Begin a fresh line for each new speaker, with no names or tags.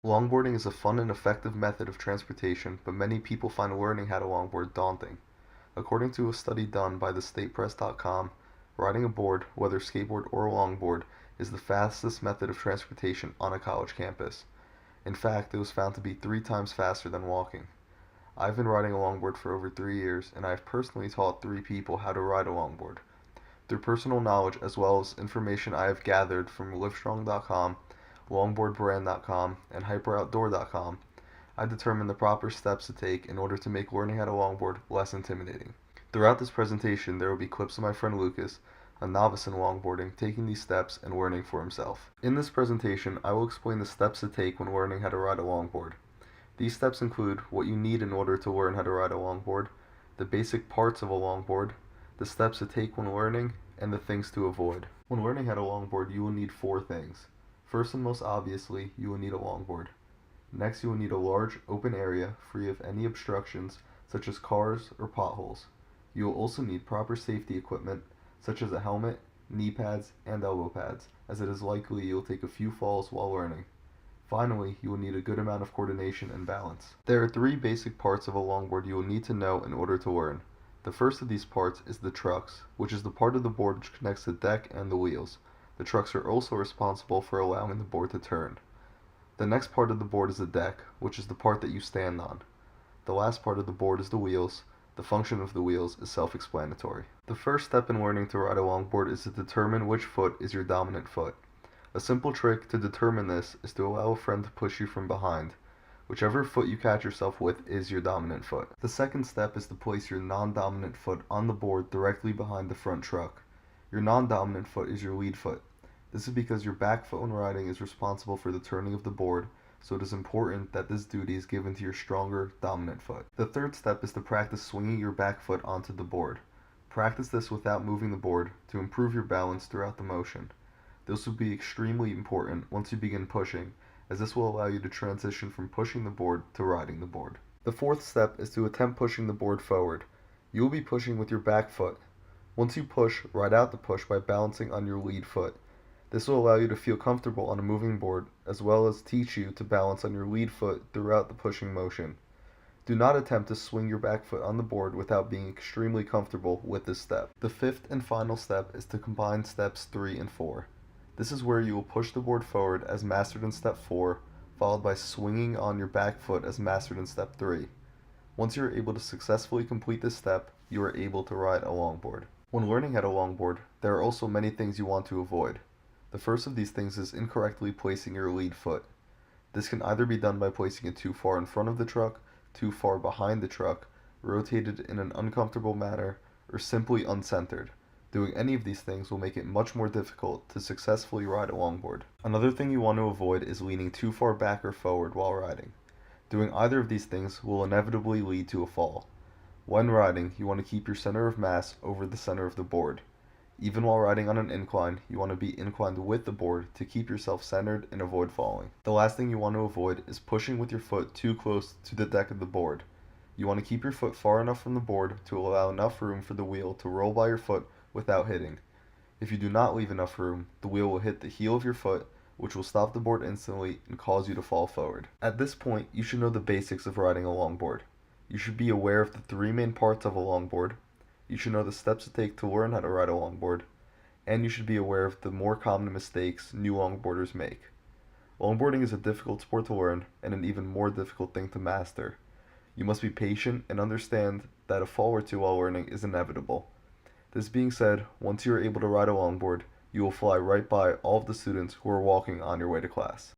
Longboarding is a fun and effective method of transportation, but many people find learning how to longboard daunting. According to a study done by thestatepress.com, riding a board, whether skateboard or a longboard, is the fastest method of transportation on a college campus. In fact, it was found to be 3 times faster than walking. I've been riding a longboard for over 3 years, and I have personally taught 3 people how to ride a longboard. Through personal knowledge as well as information I have gathered from livestrong.com, longboardbrand.com, and hyperoutdoor.com, I determined the proper steps to take in order to make learning how to longboard less intimidating. Throughout this presentation, there will be clips of my friend Lucas, a novice in longboarding, taking these steps and learning for himself. In this presentation, I will explain the steps to take when learning how to ride a longboard. These steps include what you need in order to learn how to ride a longboard, the basic parts of a longboard, the steps to take when learning, and the things to avoid. When learning how to longboard, you will need 4 things. First and most obviously, you will need a longboard. Next, you will need a large, open area free of any obstructions, such as cars or potholes. You will also need proper safety equipment, such as a helmet, knee pads, and elbow pads, as it is likely you will take a few falls while learning. Finally, you will need a good amount of coordination and balance. There are 3 basic parts of a longboard you will need to know in order to learn. The first of these parts is the trucks, which is the part of the board which connects the deck and the wheels. The trucks are also responsible for allowing the board to turn. The next part of the board is the deck, which is the part that you stand on. The last part of the board is the wheels. The function of the wheels is self-explanatory. The first step in learning to ride a longboard is to determine which foot is your dominant foot. A simple trick to determine this is to allow a friend to push you from behind. Whichever foot you catch yourself with is your dominant foot. The second step is to place your non-dominant foot on the board directly behind the front truck. Your non-dominant foot is your lead foot. This is because your back foot when riding is responsible for the turning of the board, so it is important that this duty is given to your stronger dominant foot. The third step is to practice swinging your back foot onto the board. Practice this without moving the board to improve your balance throughout the motion. This will be extremely important once you begin pushing, as this will allow you to transition from pushing the board to riding the board. The fourth step is to attempt pushing the board forward. You will be pushing with your back foot. Once you push, ride out the push by balancing on your lead foot. This will allow you to feel comfortable on a moving board, as well as teach you to balance on your lead foot throughout the pushing motion. Do not attempt to swing your back foot on the board without being extremely comfortable with this step. The fifth and final step is to combine steps 3 and 4. This is where you will push the board forward as mastered in step 4, followed by swinging on your back foot as mastered in step 3. Once you are able to successfully complete this step, you are able to ride a longboard. When learning how to longboard, there are also many things you want to avoid. The first of these things is incorrectly placing your lead foot. This can either be done by placing it too far in front of the truck, too far behind the truck, rotated in an uncomfortable manner, or simply uncentered. Doing any of these things will make it much more difficult to successfully ride a longboard. Another thing you want to avoid is leaning too far back or forward while riding. Doing either of these things will inevitably lead to a fall. When riding, you want to keep your center of mass over the center of the board. Even while riding on an incline, you want to be inclined with the board to keep yourself centered and avoid falling. The last thing you want to avoid is pushing with your foot too close to the deck of the board. You want to keep your foot far enough from the board to allow enough room for the wheel to roll by your foot without hitting. If you do not leave enough room, the wheel will hit the heel of your foot, which will stop the board instantly and cause you to fall forward. At this point, you should know the basics of riding a longboard. You should be aware of the 3 main parts of a longboard. You should know the steps to take to learn how to ride a longboard, and you should be aware of the more common mistakes new longboarders make. Longboarding is a difficult sport to learn and an even more difficult thing to master. You must be patient and understand that a fall or two while learning is inevitable. This being said, once you are able to ride a longboard, you will fly right by all of the students who are walking on your way to class.